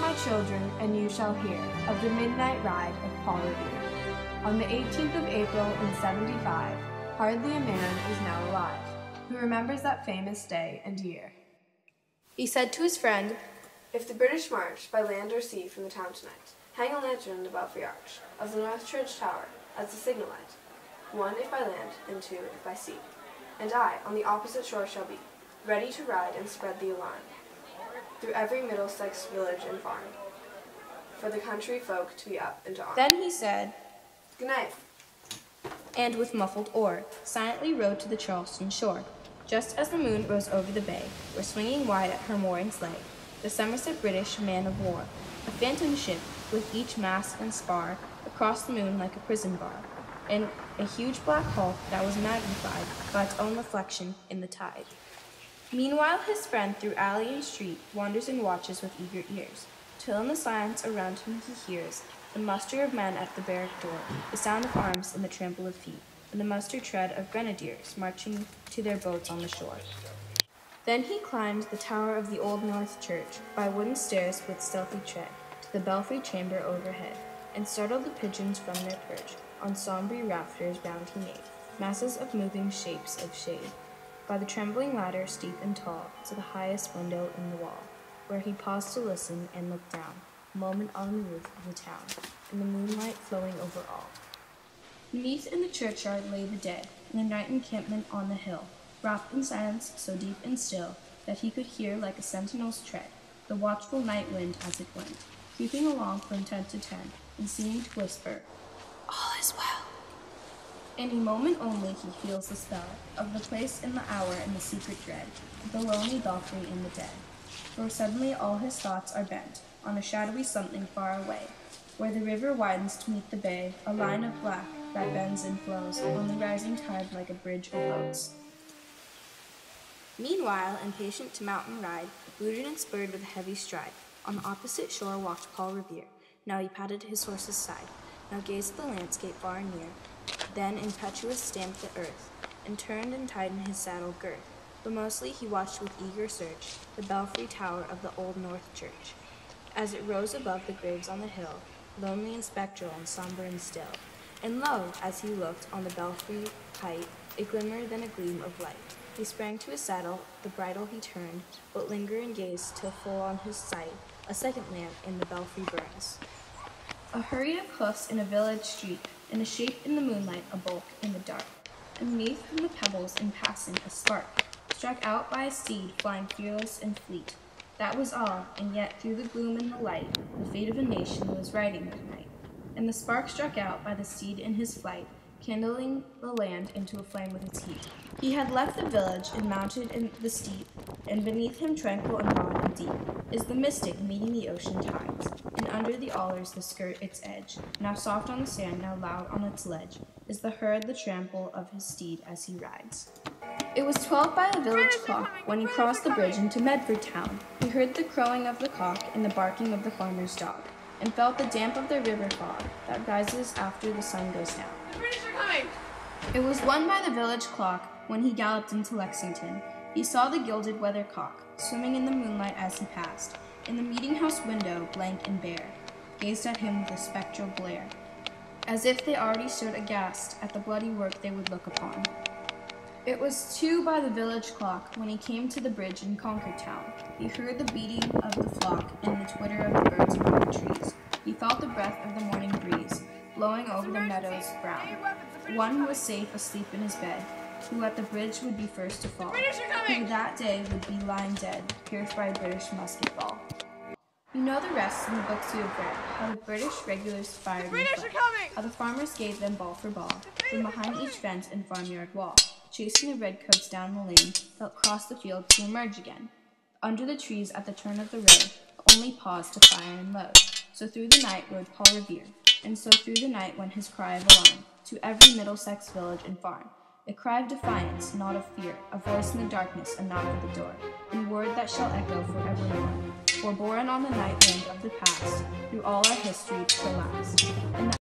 my children, and you shall hear of the midnight ride of Paul Revere. On the 18th of April in 75, hardly a man is now alive who remembers that famous day and year. He said to his friend, "If the British march by land or sea from the town tonight, hang a lantern in the belfry arch of the North Church Tower as the signal light, one if by land and two if by sea, and I on the opposite shore shall be, ready to ride and spread the alarm through every Middlesex village and farm, for the country folk to be up and to arm." Then he said, "Good night," and with muffled oar, silently rowed to the Charleston shore. Just as the moon rose over the bay, where swinging wide at her moorings lay the Somerset British man-of-war, a phantom ship with each mast and spar across the moon like a prison bar, in a huge black hulk that was magnified by its own reflection in the tide. Meanwhile his friend through alley and street wanders and watches with eager ears, till in the silence around him he hears the muster of men at the barrack door, the sound of arms and the trample of feet, and the mustered tread of grenadiers marching to their boats on the shore. Then he climbed the tower of the Old North Church by wooden stairs with stealthy tread to the belfry chamber overhead, and startled the pigeons from their perch. On sombre rafters round he made masses of moving shapes of shade, by the trembling ladder steep and tall to the highest window in the wall, where he paused to listen and look down a moment on the roof of the town, and the moonlight flowing over all. Beneath in the churchyard lay the dead, in a night encampment on the hill, wrapped in silence so deep and still that he could hear like a sentinel's tread the watchful night wind as it went, creeping along from tent to tent, and seeming to whisper, "All is well." In a moment only he feels the spell of the place in the hour and the secret dread of the lonely belfry in the dead, for suddenly all his thoughts are bent on a shadowy something far away, where the river widens to meet the bay, a line of black that bends and flows on the rising tide like a bridge of boats. Meanwhile, impatient to mount and ride, booted and spurred with a heavy stride, on the opposite shore walked Paul Revere. Now he patted his horse's side, now gazed at the landscape far and near, then impetuous stamped the earth, and turned and tightened his saddle girth. But mostly he watched with eager search the belfry tower of the Old North Church, as it rose above the graves on the hill, lonely and spectral and somber and still. And lo, as he looked on the belfry height, a glimmer then a gleam of light. He sprang to his saddle, the bridle he turned, but lingered and gazed till full on his sight a second lamp in the belfry burns. A hurry of hoofs in a village street, and a shape in the moonlight, a bulk in the dark. And beneath from the pebbles in passing a spark, struck out by a steed flying fearless and fleet. That was all, and yet through the gloom and the light, the fate of a nation was riding that night. And the spark struck out by the steed in his flight, kindling the land into a flame with its heat. He had left the village and mounted in the steep, and beneath him tranquil and broad and deep is the mystic meeting the ocean tides, and under the alders the skirt its edge, now soft on the sand, now loud on its ledge, is the herd the trample of his steed as he rides. It was 12 by the village clock when he crossed the bridge into Medford town. He heard the crowing of the cock and the barking of the farmer's dog, and felt the damp of the river fog that rises after the sun goes down. "The British are coming!" It was 1 by the village clock when he galloped into Lexington. He saw the gilded weathercock swimming in the moonlight as he passed, and the meeting-house window, blank and bare, gazed at him with a spectral glare, as if they already stood aghast at the bloody work they would look upon. It was 2 by the village clock when he came to the bridge in Concord town. He heard the beating of the flock and the twitter of the birds among the trees. He felt the breath of the morning breeze blowing over the meadows brown. One was safe asleep in his bed, who at the bridge would be first to fall, who that day would be lying dead, pierced by a British musket ball. You know the rest in the books you have read, how the British regulars fired and fled, how the farmers gave them ball for ball, from behind each fence and farmyard wall, chasing the redcoats down the lane that crossed the field to emerge again. Under the trees at the turn of the road, only paused to fire and load. So through the night rode Paul Revere, and so through the night went his cry of alarm to every Middlesex village and farm. A cry of defiance, not of fear, a voice in the darkness, a knock at the door, and word that shall echo forevermore, for born on the night wind of the past, through all our history to the last. And